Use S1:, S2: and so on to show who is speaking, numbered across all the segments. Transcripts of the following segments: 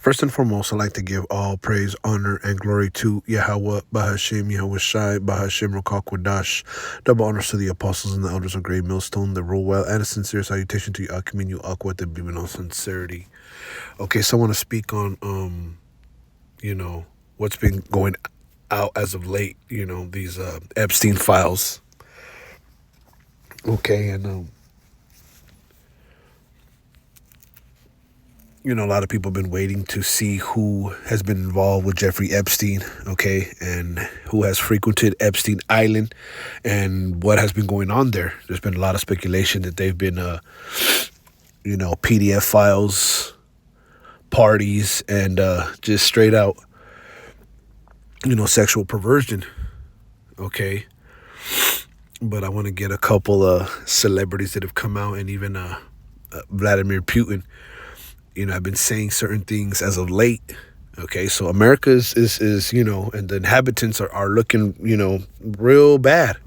S1: First and foremost, I'd like to give all praise, honor, and glory to Yahweh, Bahashim, Yahweh Shai, Bahashim, Rakakwadash. Double honors to the apostles and the elders of Great Millstone that rule well, and a sincere salutation to you, Akim, you Aqua, that believe in all sincerity. Okay, so I want to speak on, what's been going out as of late, these Epstein files. Okay, and, a lot of people have been waiting to see who has been involved with Jeffrey Epstein, okay, and who has frequented Epstein Island and what has been going on there. There's been a lot of speculation that they've been, PDF files, parties, and just straight out, sexual perversion, okay. But I want to get a couple of celebrities that have come out, and even Vladimir Putin. I've been saying certain things as of late. Okay, so America is and the inhabitants are looking, real bad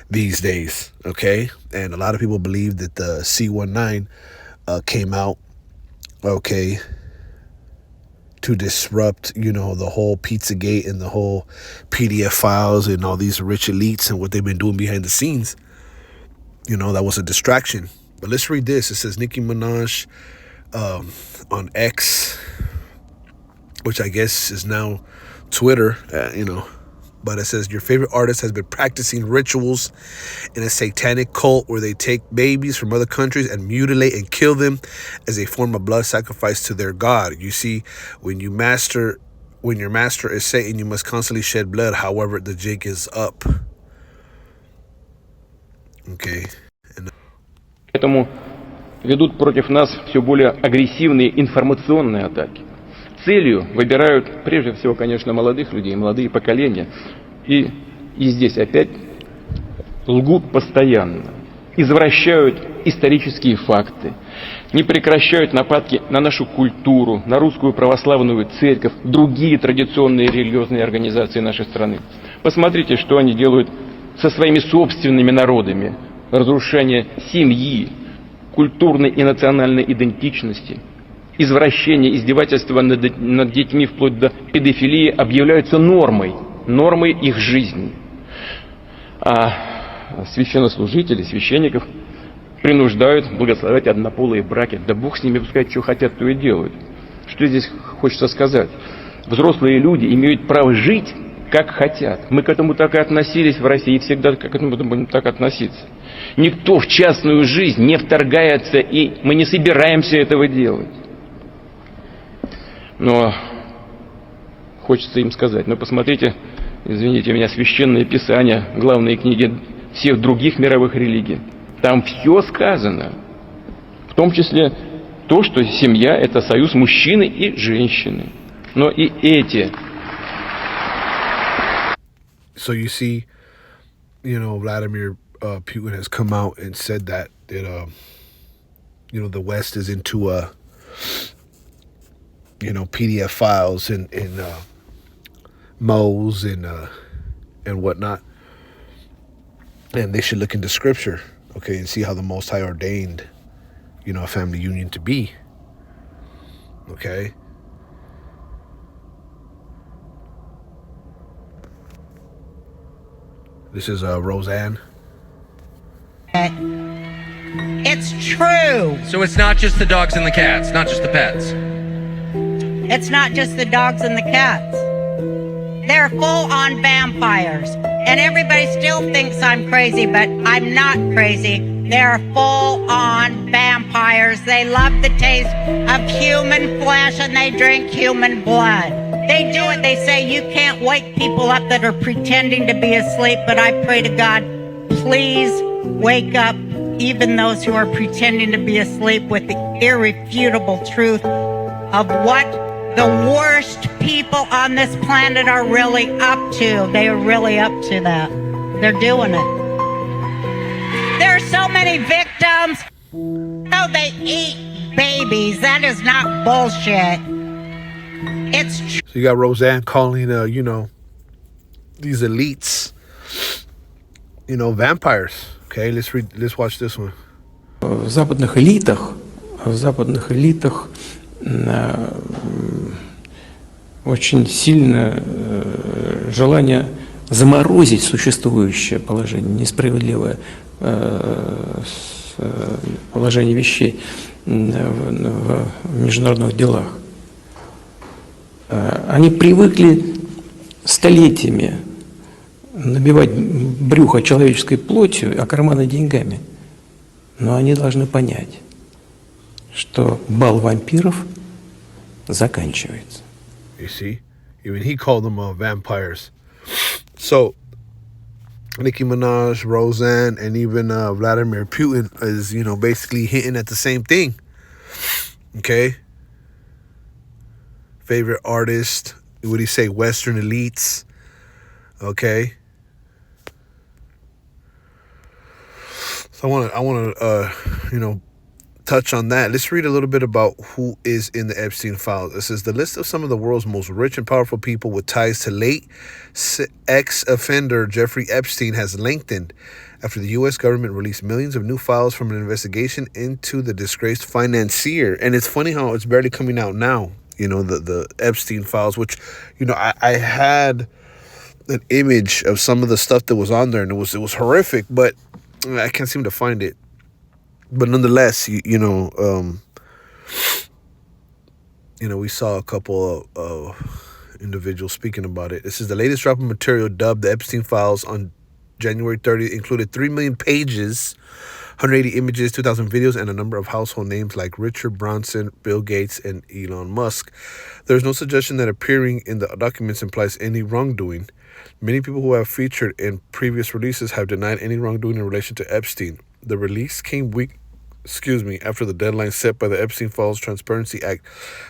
S1: these days. Okay, and a lot of people believe that the C-19 came out, okay, to disrupt, the whole Pizzagate and the whole PDF files and all these rich elites and what they've been doing behind the scenes. That was a distraction. But let's read this. It says Nicki Minaj on X, which I guess is now Twitter, but it says your favorite artist has been practicing rituals in a satanic cult where they take babies from other countries and mutilate and kill them as a form of blood sacrifice to their god. You see, when your master is Satan, you must constantly shed blood. However, the jig is up. Okay.
S2: Поэтому ведут против нас все более агрессивные информационные атаки. Целью выбирают прежде всего, конечно, молодых людей, молодые поколения. И здесь опять лгут постоянно, извращают исторические факты, не прекращают нападки на нашу культуру, на русскую православную церковь, другие традиционные религиозные организации нашей страны. Посмотрите, что они делают со своими собственными народами. Разрушение семьи, культурной и национальной идентичности, извращение, издевательства над детьми вплоть до педофилии объявляются нормой их жизни. А священнослужители, священников принуждают благословлять однополые браки. Да Бог с ними, пускай что хотят, то и делают. Что здесь хочется сказать? Взрослые люди имеют право жить, как хотят. Мы к этому так и относились в России, и всегда к этому будем так относиться. Никто в частную жизнь не вторгается, и мы не собираемся этого делать. Но хочется им сказать, посмотрите, извините меня, священное писание, главные книги всех других мировых религий. Там все сказано, в том числе то, что семья – это союз мужчины и женщины. Но и эти...
S1: So you see, Vladimir Putin has come out and said that the West is into PDF files and moles and whatnot, and they should look into Scripture, okay, and see how the Most High ordained, a family union to be, okay. This is Roseanne.
S3: It's true.
S4: So it's not just the dogs and the cats, not just the pets.
S3: It's not just the dogs and the cats. They're full-on vampires. And everybody still thinks I'm crazy, but I'm not crazy. They're full-on vampires. They love the taste of human flesh and they drink human blood. They do it. They say you can't wake people up that are pretending to be asleep, but I pray to God, please wake up even those who are pretending to be asleep with the irrefutable truth of what the worst people on this planet are really up to. They are really up to that. They're doing it. There are so many victims. No, they eat babies. That is not bullshit. It's true.
S1: So you got Roseanne calling, these elites, vampires. Okay, let's watch this one.
S5: В западных элитах очень сильное желание заморозить существующее положение, несправедливое положение вещей в международных делах. Они привыкли столетиями набивать брюхо человеческой плотью, а карманы деньгами. Но они должны понять, что бал вампиров заканчивается.
S1: You see? Even he called them vampires. So, Nicki Minaj, Roseanne, and even Vladimir Putin is, basically hinting at the same thing. Okay? Favorite artist, what do you say, Western elites. Okay? So I want to, touch on that. Let's read a little bit about who is in the Epstein files. It says the list of some of the world's most rich and powerful people with ties to late ex-offender Jeffrey Epstein has lengthened after the U.S. government released millions of new files from an investigation into the disgraced financier. And it's funny how it's barely coming out now, the Epstein files, which, I had an image of some of the stuff that was on there, and it was horrific, but I can't seem to find it. But nonetheless, we saw a couple of individuals speaking about it. This is the latest drop of material dubbed the Epstein Files on January 30th. Included 3 million pages, 180 images, 2,000 videos, and a number of household names like Richard Branson, Bill Gates, and Elon Musk. There's no suggestion that appearing in the documents implies any wrongdoing. Many people who have featured in previous releases have denied any wrongdoing in relation to Epstein. The release came after the deadline set by the Epstein Files Transparency Act,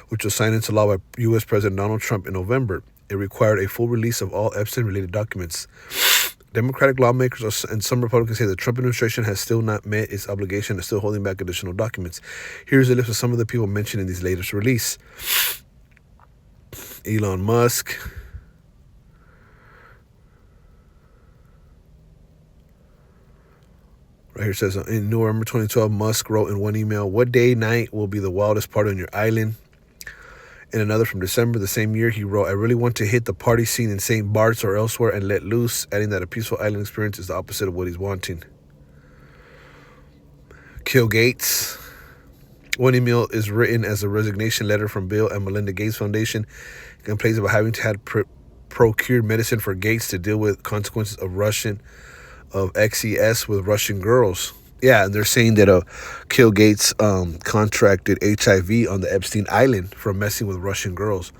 S1: which was signed into law by U.S. President Donald Trump in November. It required a full release of all Epstein-related documents. Democratic lawmakers and some Republicans say the Trump administration has still not met its obligation and is still holding back additional documents. Here's a list of some of the people mentioned in this latest release. Elon Musk, right here it says, in November 2012, Musk wrote in one email, "What day night will be the wildest part on your island?" In another from December the same year, he wrote, "I really want to hit the party scene in St. Bart's or elsewhere and let loose," adding that a peaceful island experience is the opposite of what he's wanting. Kill Gates. One email is written as a resignation letter from Bill and Melinda Gates Foundation. It complains about having to have procured medicine for Gates to deal with consequences of XES with Russian girls. Yeah, and they're saying that Kill Gates contracted HIV on the Epstein Island from messing with Russian girls.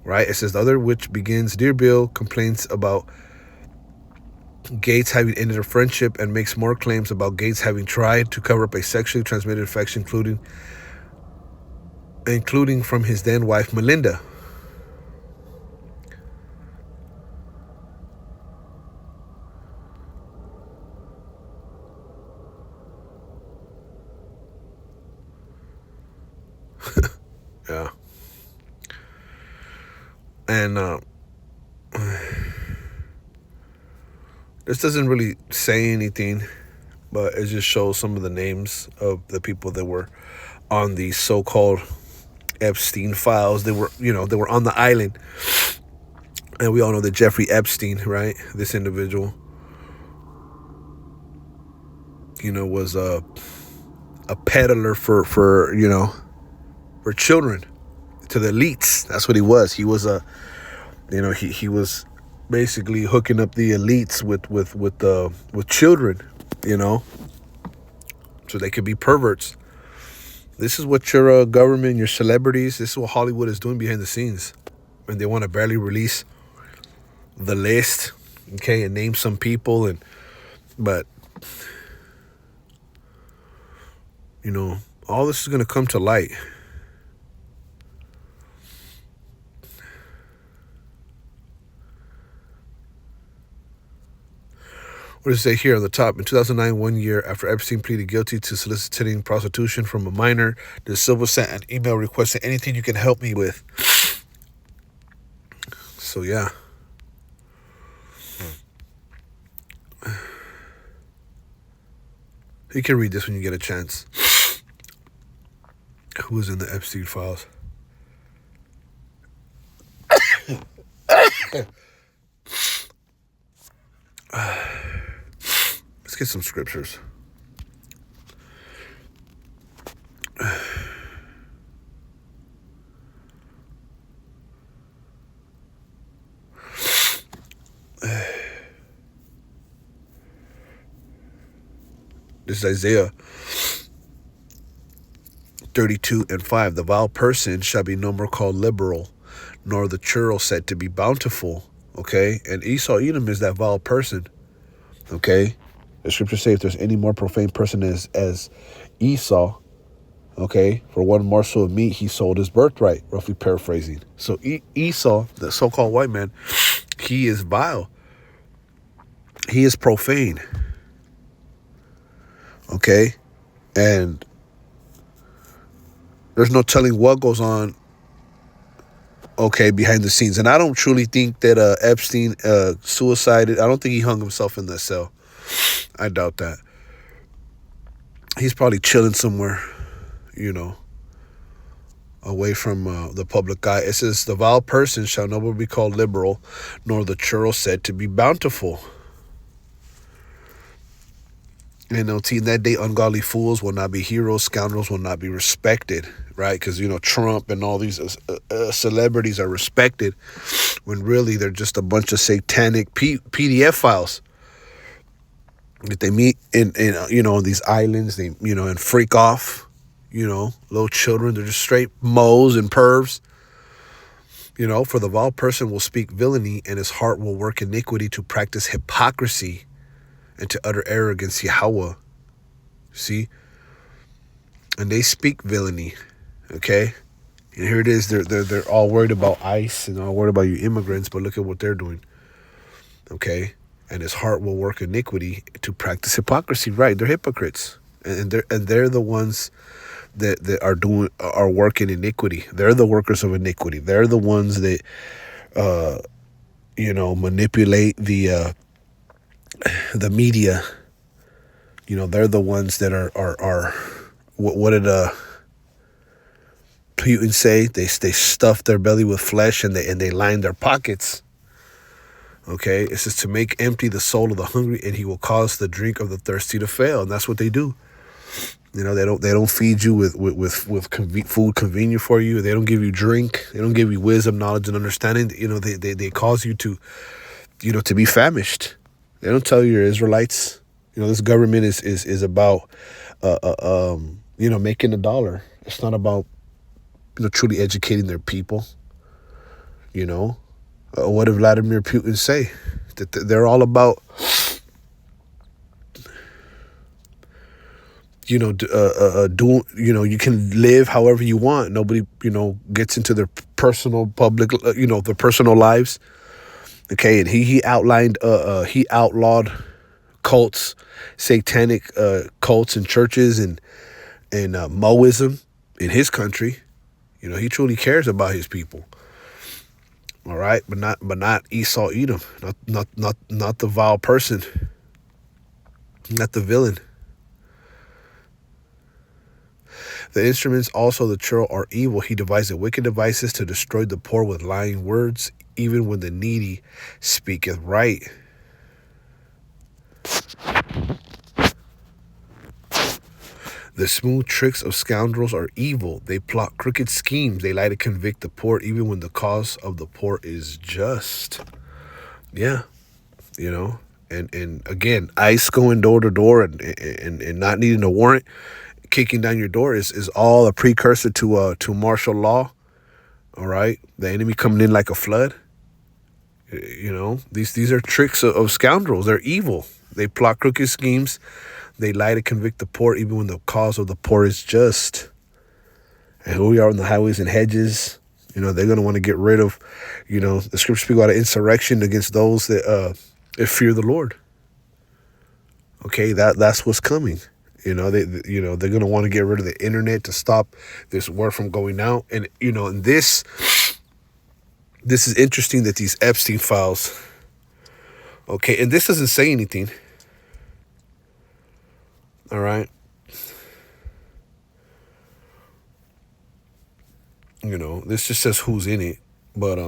S1: Right? It says the other, which begins, "Dear Bill, complains about Gates having ended a friendship and makes more claims about Gates having tried to cover up a sexually transmitted infection, including from his then wife Melinda." Yeah. And this doesn't really say anything, but it just shows some of the names of the people that were on the so-called Epstein files. They were on the island. And we all know that Jeffrey Epstein, right? This individual, was a peddler for children, to the elites. That's what he was. He was he was basically hooking up the elites with children, so they could be perverts. This is what your government, your celebrities, this is what Hollywood is doing behind the scenes. And they want to barely release the list, okay, and name some people, but all this is going to come to light. What does it say here on the top? In 2009, 1 year after Epstein pleaded guilty to soliciting prostitution from a minor, De Silva sent an email requesting anything you can help me with. So, yeah. You can read this when you get a chance. Who was in the Epstein files? Let's get some scriptures. This is Isaiah 32:5. The vile person shall be no more called liberal, nor the churl said to be bountiful. Okay? And Esau Edom is that vile person. Okay? The scriptures say if there's any more profane person as Esau, okay, for one morsel of meat he sold his birthright, roughly paraphrasing. So Esau, the so-called white man, he is vile. He is profane. Okay? And there's no telling what goes on, okay, behind the scenes. And I don't truly think that Epstein suicided. I don't think he hung himself in the cell. I doubt that. He's probably chilling somewhere, away from the public eye. It says, the vile person shall no more be called liberal, nor the churl said to be bountiful. In that day, ungodly fools will not be heroes. Scoundrels will not be respected, right? Because, Trump and all these celebrities are respected when really they're just a bunch of satanic PDF files that they meet in these islands, and freak off, little children. They're just straight moles and pervs. For the vile person will speak villainy, and his heart will work iniquity to practice hypocrisy and to utter error against Yahweh. See? And they speak villainy. Okay? And here it is. They're all worried about ICE and all worried about you immigrants, but look at what they're doing. Okay? And his heart will work iniquity to practice hypocrisy. Right? They're hypocrites. And they're the ones that are working iniquity. They're the workers of iniquity. They're the ones that manipulate the media. They're the ones that are what did Putin say? They stuff their belly with flesh and they line their pockets. Okay, it says to make empty the soul of the hungry, and he will cause the drink of the thirsty to fail. And that's what they do. They don't feed you with food convenient for you. They don't give you drink. They don't give you wisdom, knowledge, and understanding. They cause you to to be famished. They don't tell you you're Israelites. This government is about making a dollar. It's not about truly educating their people. What did Vladimir Putin say? That they're all about doing, you can live however you want. Nobody, gets into their personal public, their personal lives. Okay. And he outlawed cults, satanic cults and churches and Moism in his country. He truly cares about his people. All right, but not Esau Edom, not the vile person, not the villain. The instruments also the churl are evil. He deviseth wicked devices to destroy the poor with lying words, even when the needy speaketh right. The smooth tricks of scoundrels are evil. They plot crooked schemes. They lie to convict the poor, even when the cause of the poor is just. Yeah, and again, ICE going door to door and not needing a warrant, kicking down your door is all a precursor to martial law. All right, the enemy coming in like a flood. These are tricks of scoundrels. They're evil. They plot crooked schemes. They lie to convict the poor, even when the cause of the poor is just. And here we are on the highways and hedges. They're going to want to get rid of, the scriptures speak about an insurrection against those that fear the Lord. Okay, that's what's coming. They're going to want to get rid of the internet to stop this word from going out. And, and this is interesting that these Epstein files, okay, and this doesn't say anything. All right. This just says who's in it. But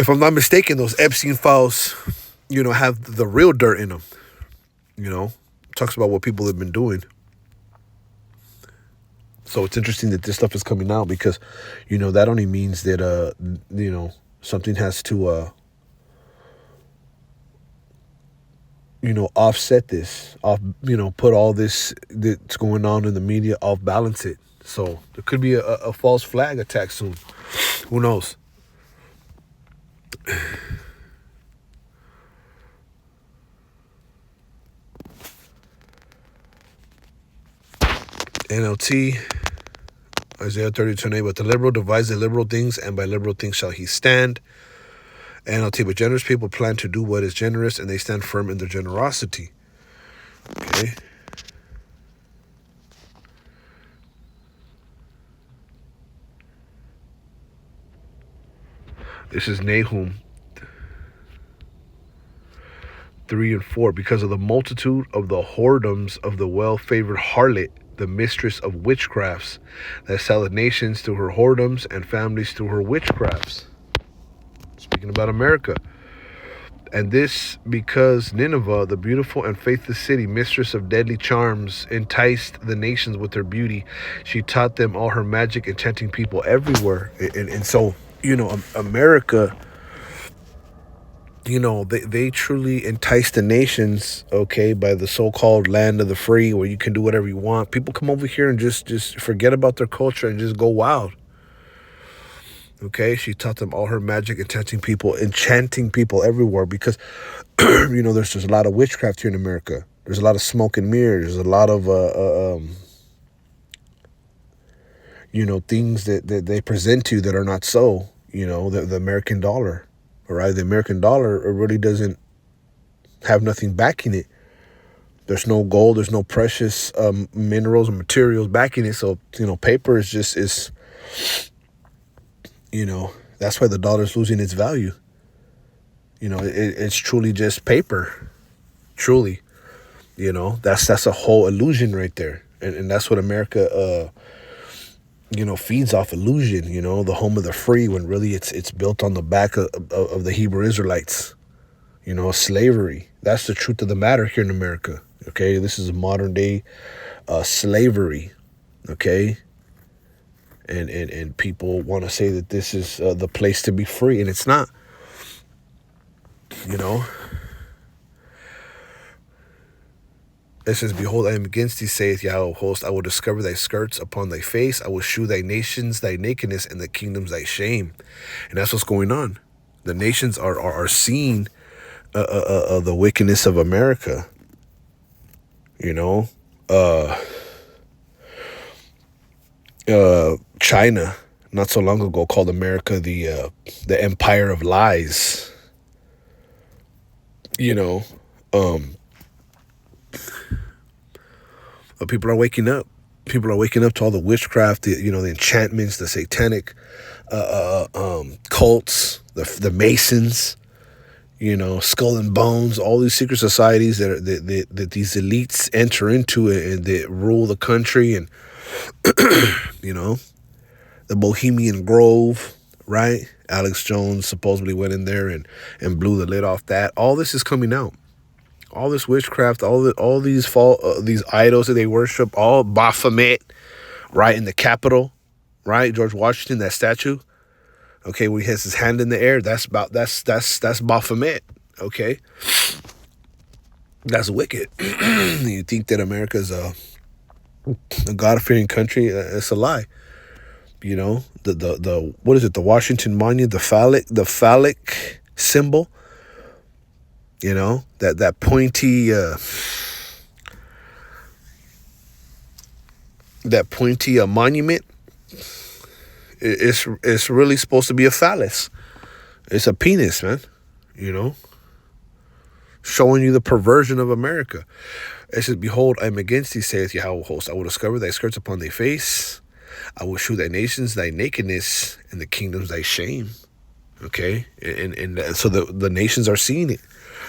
S1: if I'm not mistaken, those Epstein files, have the real dirt in them. Talks about what people have been doing. So it's interesting that this stuff is coming out because, that only means that, something has to, offset this, put all this that's going on in the media, off balance it. So there could be a false flag attack soon. Who knows? NLT, Isaiah 32:8, but the liberal devise the liberal things, and by liberal things shall he stand. NLT, but generous people plan to do what is generous, and they stand firm in their generosity. Okay. This is Nahum 3 and 4. Because of the multitude of the whoredoms of the well-favored harlot, the mistress of witchcrafts, that selleth nations to her whoredoms and families to her witchcrafts. Speaking about America. And this because Nineveh, the beautiful and faithless city, mistress of deadly charms, enticed the nations with her beauty. She taught them all her magic, enchanting people everywhere. And so, America, they truly entice the nations, okay, by the so-called land of the free, where you can do whatever you want. People come over here and just forget about their culture and just go wild. Okay, she taught them all her magic, enchanting people everywhere because, there's just a lot of witchcraft here in America. There's a lot of smoke and mirrors. There's a lot of, things that they present to you that are not so. The American dollar, all right? The American dollar really doesn't have nothing backing it. There's no gold. There's no precious minerals and materials backing it. So, paper is that's why the dollar's losing its value. It's truly just paper. Truly. That's a whole illusion right there. And that's what America, feeds off illusion, the home of the free, when really it's built on the back of the Hebrew Israelites, slavery. That's the truth of the matter here in America. Okay. This is a modern day slavery. Okay. And people want to say that this is the place to be free, and it's not. It says, behold, I am against thee, saith Yahweh of hosts. I will discover thy skirts upon thy face. I will shew thy nations thy nakedness, and the kingdoms thy shame. And that's what's going on. The nations are seeing the wickedness of America. China, not so long ago, called America the empire of lies. But people are waking up. People are waking up to all the witchcraft, the enchantments, the satanic cults, the Masons, Skull and Bones, all these secret societies that these elites enter into and they rule the country, and the Bohemian Grove, right? Alex Jones supposedly went in there and blew the lid off that. All this is coming out. All this witchcraft, all these idols that they worship, all Baphomet, right, in the Capitol, right? George Washington, that statue, okay, where he has his hand in the air, that's Baphomet, okay? That's wicked. You think that America's a God-fearing country? It's a lie. The what is it? The Washington Monument, the phallic symbol. That pointy monument. It's really supposed to be a phallus. It's a penis, man. Showing you the perversion of America. It says, behold, I am against thee, saith Yahweh of hosts. I will discover thy skirts upon thy face. I will shew thy nations thy nakedness, and the kingdoms thy shame. Okay? And so the nations are seeing it.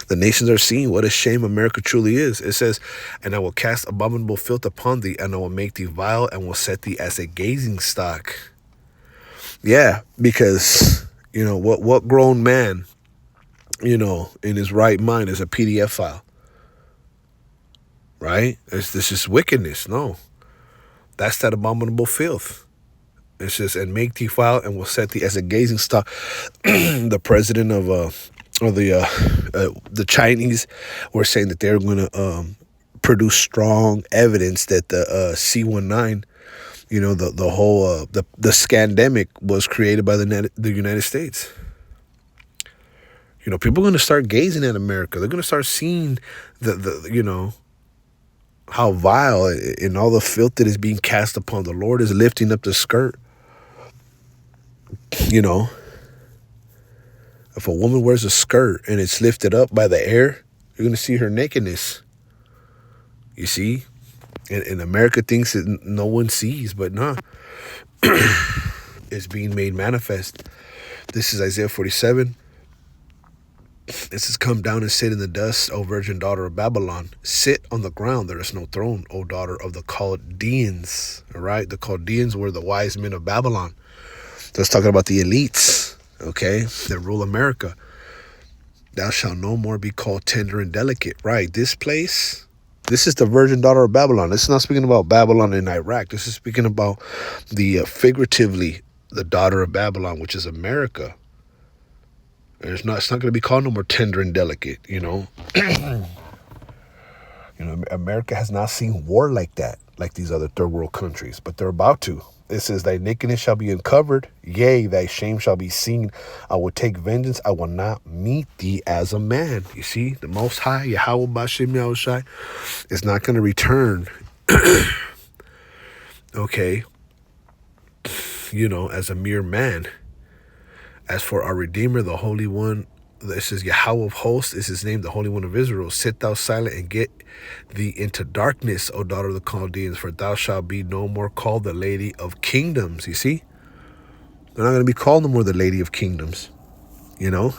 S1: The nations are seeing what a shame America truly is. It says, and I will cast abominable filth upon thee, and I will make thee vile, and will set thee as a gazing stock. Yeah, because, You know, what grown man, you know, in his right mind is a PDF file, right? This is wickedness. No, that's that abominable filth. It says, and make thee file, and will set thee as a gazing stock. The president of the Chinese were saying that they're going to produce strong evidence that the C-19, you know, the whole the scandemic was created by the United States. You know, people are going to start gazing at America. They're going to start seeing the you know, how vile and all the filth that is being cast upon. The Lord is lifting up the skirt. You know, if a woman wears a skirt and it's lifted up by the air, you're going to see her nakedness. You see? And America thinks that no one sees, but nah. It's being made manifest. This is Isaiah 47. This says, come down and sit in the dust, O virgin daughter of Babylon. Sit on the ground, there is no throne, O daughter of the Chaldeans. All right? The Chaldeans were the wise men of Babylon. So it's talking about the elites, okay, that rule America. Thou shalt no more be called tender and delicate. Right, this place, this is the virgin daughter of Babylon. This is not speaking about Babylon in Iraq. This is speaking about the figuratively, the daughter of Babylon, which is America. And it's not going to be called no more tender and delicate, you know. You know, America has not seen war like that, like these other third world countries, but they're about to. It says, thy nakedness shall be uncovered. Yea, thy shame shall be seen. I will take vengeance. I will not meet thee as a man. You see, the Most High, Yahweh Bashem Yahushai, is not going to return, okay, you know, as a mere man. As for our Redeemer, the Holy One, it says Yahweh of hosts is his name, the Holy One of Israel. Sit thou silent and get thee into darkness, O daughter of the Chaldeans, for thou shalt be no more called the Lady of Kingdoms. You see? They're not going to be called no more the Lady of Kingdoms. You know?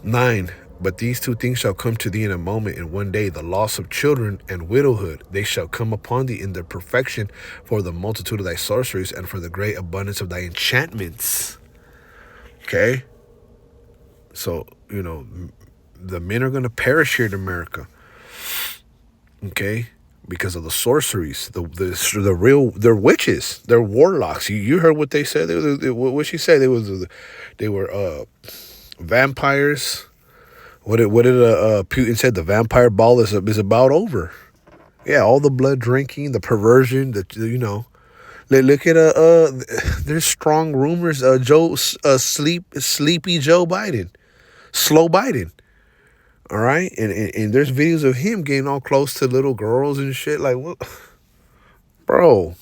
S1: Nine. But these two things shall come to thee in a moment, in one day, the loss of children and widowhood. They shall come upon thee in their perfection, for the multitude of thy sorceries and for the great abundance of thy enchantments. Okay? So, you know, the men are going to perish here in America. Okay? Because of the sorceries. They're witches. They're warlocks. You heard what they said? What she said? They were vampires. What did Putin said? The vampire ball is about over. Yeah, all the blood drinking, the perversion, you know. Look at there's strong rumors. Sleepy Joe Biden, slow Biden. All right, and there's videos of him getting all close to little girls and shit. Like, what, bro?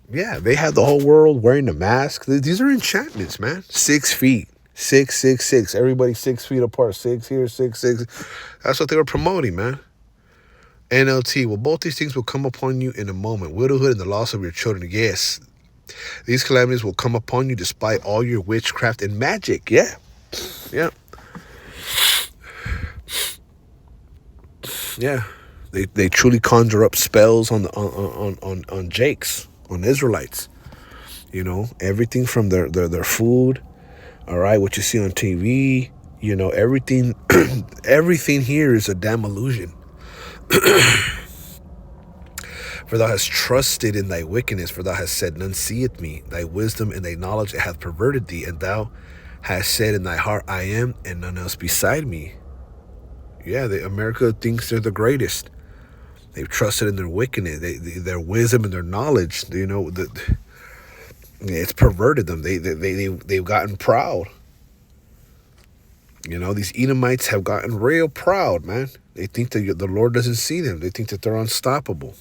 S1: Yeah, they have the whole world wearing the mask. These are enchantments, man. 6 feet. 6. Everybody 6 feet apart. 6 here, 6. That's what they were promoting, man. NLT. Well, both these things will come upon you in a moment. Widowhood and the loss of your children. Yes. These calamities will come upon you despite all your witchcraft and magic. Yeah. Yeah. Yeah. They truly conjure up spells on Jakes. On Israelites, you know, everything from their food, all right, what you see on TV, you know, everything, everything here is a damn illusion. For thou hast trusted in thy wickedness, for thou hast said, none seeth me. Thy wisdom and thy knowledge hath perverted thee, and thou hast said in thy heart, I am, and none else beside me. Yeah, America thinks they're the greatest. They've trusted in their wickedness, their wisdom and their knowledge. You know, it's perverted them. They've gotten proud. You know, these Edomites have gotten real proud, man. They think that the Lord doesn't see them. They think that they're unstoppable.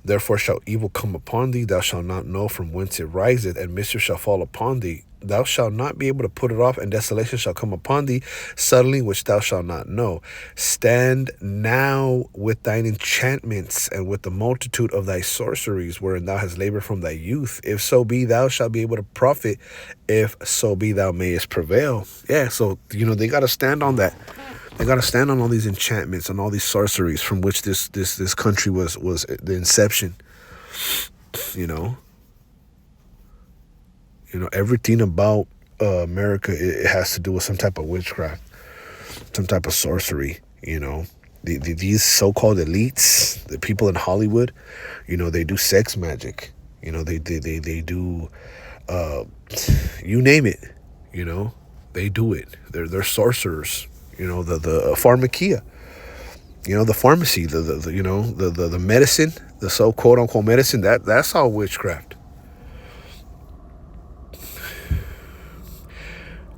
S1: Therefore shall evil come upon thee, thou shalt not know from whence it riseth, and mischief shall fall upon thee. Thou shalt not be able to put it off, and desolation shall come upon thee suddenly, which thou shalt not know. Stand now with thine enchantments, and with the multitude of thy sorceries, wherein thou hast labored from thy youth. If so be thou shalt be able to profit, if so be thou mayest prevail. Yeah, so, they got to stand on that. They got to stand on all these enchantments and all these sorceries from which this country was the inception. Everything about America, it has to do with some type of witchcraft, some type of sorcery. These so-called elites, the people in Hollywood, they do sex magic. They do, you name it. They do it. They're sorcerers. The pharmakia, the pharmacy, the medicine, the so quote unquote medicine, that's all witchcraft.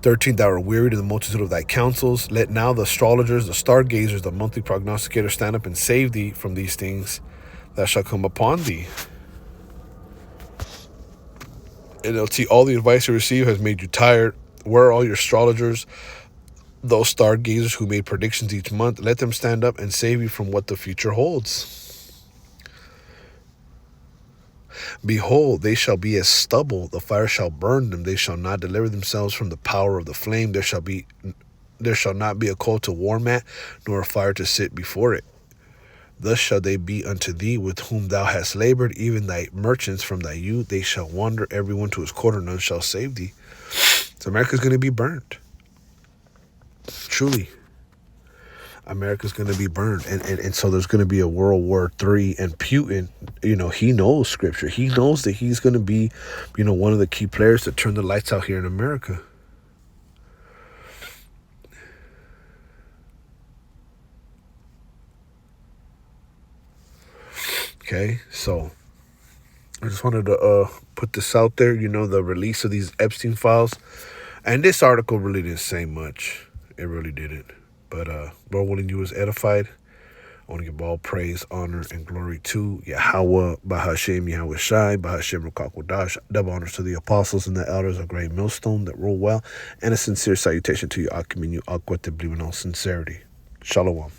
S1: 13, thou art wearied of the multitude of thy counsels. Let now the astrologers, the stargazers, the monthly prognosticators stand up and save thee from these things that shall come upon thee. NLT, all the advice you receive has made you tired. Where are all your astrologers, those stargazers who made predictions each month? Let them stand up and save you from what the future holds. Behold, they shall be as stubble, the fire shall burn them, they shall not deliver themselves from the power of the flame. There shall not be a coal to warm at, nor a fire to sit before it. Thus shall they be unto thee with whom thou hast labored, even thy merchants from thy youth. They shall wander everyone to his quarter, none shall save thee. So America's going to be burned. Truly. America's going to be burned. And so there's going to be a World War III. And Putin, he knows scripture. He knows that he's going to be, one of the key players to turn the lights out here in America. Okay, so I just wanted to put this out there, the release of these Epstein files. And this article really didn't say much. It really didn't. But Lord willing, you was edified. I want to give all praise, honor, and glory to Yahweh, Bahashem, Yahweh Shai, Bahashem, Rukakwadash. Double honors to the apostles and the elders of Great Millstone that rule well. And a sincere salutation to you, Akim, and you, Aqua, to believe in all sincerity. Shalom.